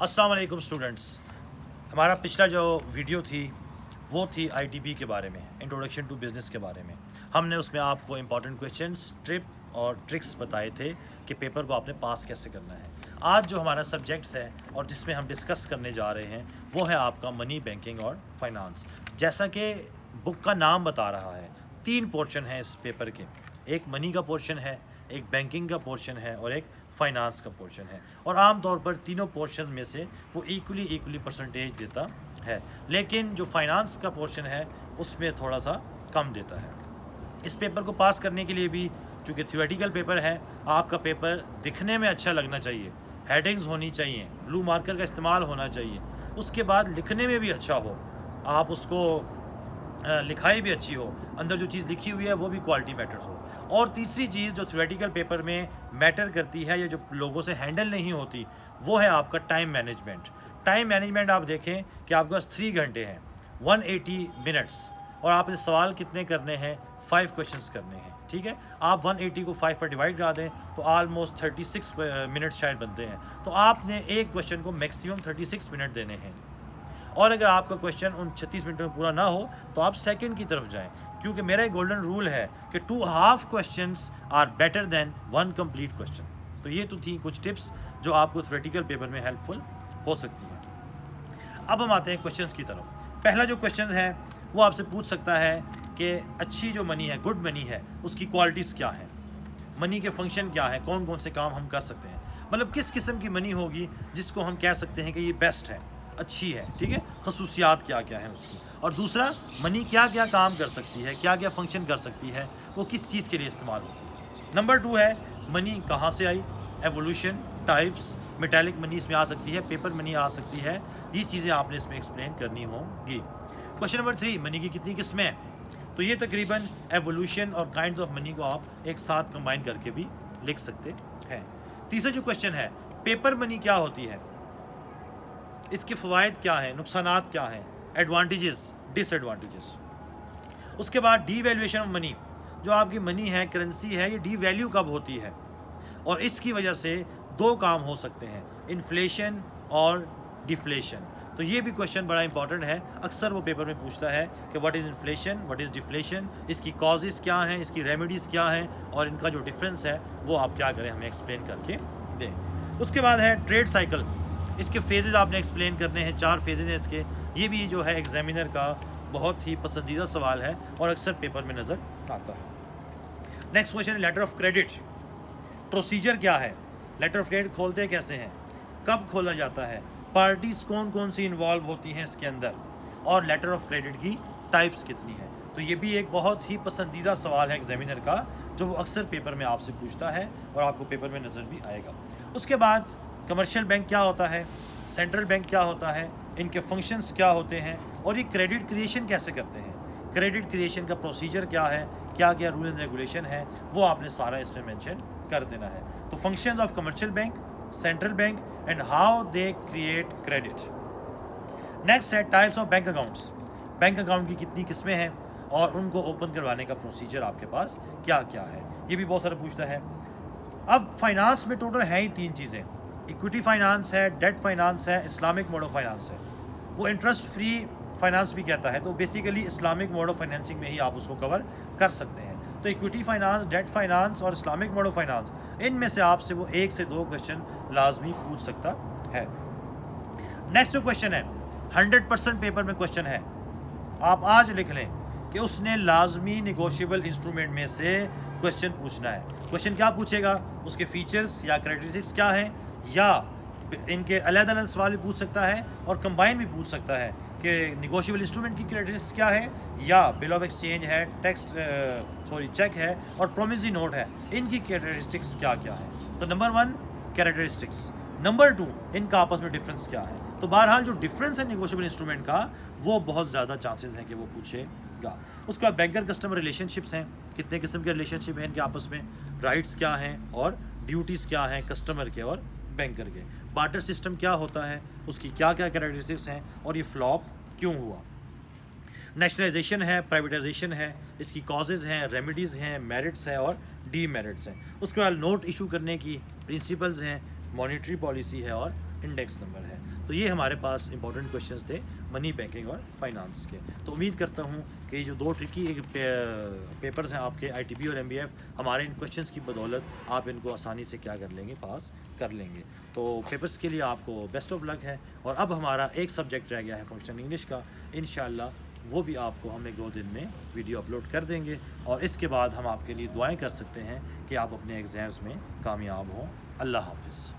अस्सलाम वालेकुम स्टूडेंट्स। हमारा पिछला जो वीडियो थी वो थी आईटीबी के बारे में, इंट्रोडक्शन टू बिज़नेस के बारे में। हमने उसमें आपको इंपॉर्टेंट क्वेश्चंस, ट्रिप और ट्रिक्स बताए थे कि पेपर को आपने पास कैसे करना है। आज जो हमारा सब्जेक्ट्स है और जिसमें हम डिस्कस करने जा रहे हैं वो है आपका मनी, बैंकिंग और फाइनेंस। जैसा कि बुक का नाम बता रहा है, 3 पोर्शन हैं इस पेपर के। एक मनी का पोर्शन है, एक बैंकिंग का पोर्शन है और एक फाइनेंस का पोर्शन है। और आमतौर पर तीनों पोर्शन में से वो इक्वली परसेंटेज देता है, लेकिन जो फाइनेंस का पोर्शन है उसमें थोड़ा सा कम देता है। इस पेपर को पास करने के लिए भी, चूँकि थियोरेटिकल पेपर है, आपका पेपर दिखने में अच्छा लगना चाहिए, हेडिंग्स होनी चाहिए, ब्लू मार्कर का इस्तेमाल होना चाहिए, उसके बाद लिखने में भी अच्छा हो, आप उसको लिखाई भी अच्छी हो, अंदर जो चीज़ लिखी हुई है वो भी क्वालिटी मैटर्स हो। और तीसरी चीज़ जो थियोरेटिकल पेपर में मैटर करती है या जो लोगों से हैंडल नहीं होती, वो है आपका टाइम मैनेजमेंट। टाइम मैनेजमेंट आप देखें कि आपके पास 3 घंटे हैं, 180 मिनट्स, और आपने सवाल कितने करने हैं, 5 क्वेश्चंस करने हैं। ठीक है, आप 180 को 5 पर डिवाइड करा दें तो ऑलमोस्ट 36 मिनट्स शायद बनते हैं। तो आपने एक क्वेश्चन को मैक्सिमम 36 मिनट देने हैं। और अगर आपका क्वेश्चन उन 36 मिनटों में पूरा ना हो तो आप सेकंड की तरफ जाएं, क्योंकि मेरा एक गोल्डन रूल है कि 2 half questions are better than 1 complete question. तो ये तो थी कुछ टिप्स जो आपको थ्योरेटिकल पेपर में हेल्पफुल हो सकती है। अब हम आते हैं क्वेश्चंस की तरफ। पहला जो क्वेश्चन है वो आपसे पूछ सकता है कि अच्छी जो मनी है, गुड मनी है, उसकी क्वालिटीज़ क्या है, मनी के फंक्शन क्या है, कौन कौन से काम हम कर सकते हैं, मतलब किस किस्म की मनी होगी जिसको हम कह सकते हैं कि ये बेस्ट है, अच्छी है। ठीक है, खसूसियात क्या क्या है उसकी। और दूसरा, मनी क्या क्या काम कर सकती है, क्या क्या फंक्शन कर सकती है, वो किस चीज़ के लिए इस्तेमाल होती है। नंबर 2 है मनी कहाँ से आई, एवोल्यूशन, टाइप्स, मेटालिक मनी इसमें आ सकती है, पेपर मनी आ सकती है, ये चीज़ें आपने इसमें एक्सप्लेन करनी होंगी। क्वेश्चन नंबर 3, मनी की कितनी किस्में हैं, तो ये तकरीबन एवोल्यूशन और काइंड्स ऑफ मनी को आप एक साथ कंबाइन करके भी लिख सकते हैं। तीसरा जो क्वेश्चन है, पेपर मनी क्या होती है, इसके फ़वाइद क्या हैं, नुकसानात क्या हैं, एडवांटेजेस, डिसएडवांटेजेस। उसके बाद डीवैल्यूएशन ऑफ मनी, जो आपकी मनी है, करेंसी है, ये डीवैल्यू कब होती है, और इसकी वजह से 2 काम हो सकते हैं, इन्फ्लेशन और डिफ्लेशन। तो ये भी क्वेश्चन बड़ा इंपॉर्टेंट है, अक्सर वो पेपर में पूछता है कि what is inflation, what is deflation, इसकी कॉजेज़ क्या हैं, इसकी रेमेडीज़ क्या हैं, और इनका जो डिफरेंस है वो आप क्या करें, हमें एक्सप्लेन करके दें। उसके बाद है ट्रेड साइकिल, इसके फेजेज़ आपने एक्सप्लेन करने हैं, 4 फेजेज़ हैं इसके। ये भी जो है एग्जामिनर का बहुत ही पसंदीदा सवाल है और अक्सर पेपर में नज़र आता है। नेक्स्ट क्वेश्चन है लेटर ऑफ क्रेडिट, प्रोसीजर क्या है, लेटर ऑफ क्रेडिट खोलते कैसे हैं, कब खोला जाता है, पार्टीज़ कौन कौन सी इन्वॉल्व होती हैं इसके अंदर, और लेटर ऑफ क्रेडिट की टाइप्स कितनी है। तो ये भी एक बहुत ही पसंदीदा सवाल है एग्जामिनर का, जो वो अक्सर पेपर में आपसे पूछता है और आपको पेपर में नज़र भी आएगा। उसके बाद कमर्शियल बैंक क्या होता है, सेंट्रल बैंक क्या होता है, इनके फंक्शंस क्या होते हैं, और ये क्रेडिट क्रिएशन कैसे करते हैं, क्रेडिट क्रिएशन का प्रोसीजर क्या है, क्या क्या रूल एंड रेगुलेशन है, वो आपने सारा इसमें मेंशन कर देना है। तो functions of commercial bank, central bank and how they create credit. Next है types of bank accounts, bank account की कितनी किस्में हैं और उनको ओपन करवाने का प्रोसीजर आपके पास क्या क्या है, ये भी बहुत सारा पूछता है। अब फाइनेंस में टोटल है ही 3 चीज़ें, इक्विटी फाइनेंस है, डेट फाइनेंस है, इस्लामिक मोड ऑफ फाइनेंस है। वो इंटरेस्ट फ्री फाइनेंस भी कहता है, तो basically Islamic mode of financing में ही आप उसको कवर कर सकते हैं। तो इक्विटी फाइनेंस, डेट फाइनेंस और इस्लामिक मोड ऑफ फाइनेंस, इनमें से आपसे वो 1 से 2 क्वेश्चन लाजमी पूछ सकता है। नेक्स्ट जो क्वेश्चन है, 100% पेपर में क्वेश्चन है, आप आज लिख लें कि उसने लाजमी निगोशिएबल इंस्ट्रूमेंट में से क्वेश्चन पूछना है। क्वेश्चन क्या पूछेगा, उसके फीचर्स या कैरेक्टरिस्टिक्स क्या हैं, या इनके अलग-अलग सवाल भी पूछ सकता है और कंबाइन भी पूछ सकता है कि निगोशिएबल इंस्ट्रूमेंट की कैरेक्टरिस्टिक्स क्या है, या बिल ऑफ एक्सचेंज है, चेक है और प्रोमिसरी नोट है, इनकी कैरेक्टरिस्टिक्स क्या क्या है। तो नंबर 1 कैरेक्टरिस्टिक्स, नंबर 2 इनका आपस में डिफरेंस क्या है। तो बहरहाल जो डिफरेंस है निगोशिएबल इंस्ट्रूमेंट का, वो बहुत ज़्यादा चांसेस हैं कि वो पूछेगा। उसके बाद बैंकर कस्टमर रिलेशनशिप्स हैं, कितने किस्म के रिलेशनशिप हैं इनके आपस में, राइट्स क्या हैं और ड्यूटीज़ क्या हैं कस्टमर के और बैंकर के, बार्टर सिस्टम क्या होता है, उसकी क्या क्या कैरेक्टरिस्टिक्स हैं और ये फ्लॉप क्यों हुआ, नेशनलाइजेशन है, प्राइवेटाइजेशन है, इसकी कॉजेज़ हैं, रेमेडीज़ हैं, मेरिट्स हैं और डीमेरिट्स हैं। उसके बाद नोट इशू करने की प्रिंसिपल्स हैं, मॉनेटरी पॉलिसी है और इंडेक्स नंबर है। तो ये हमारे पास इंपॉर्टेंट क्वेश्चंस थे मनी, बैंकिंग और फाइनेंस के। तो उम्मीद करता हूँ कि ये जो 2 ट्रिकी पेपर्स हैं आपके ITB और MBF, हमारे इन क्वेश्चंस की बदौलत आप इनको आसानी से क्या कर लेंगे, पास कर लेंगे। तो पेपर्स के लिए आपको बेस्ट ऑफ लक है। और अब हमारा एक सब्जेक्ट रह गया है फंक्शनल इंग्लिश का, इंशाल्लाह वो भी आपको हम 1-2 दिन में वीडियो अपलोड कर देंगे। और इसके बाद हम आपके लिए दुआएं कर सकते हैं कि आप अपने एग्ज़ाम्स में कामयाब हों। अल्लाह हाफ़िज़।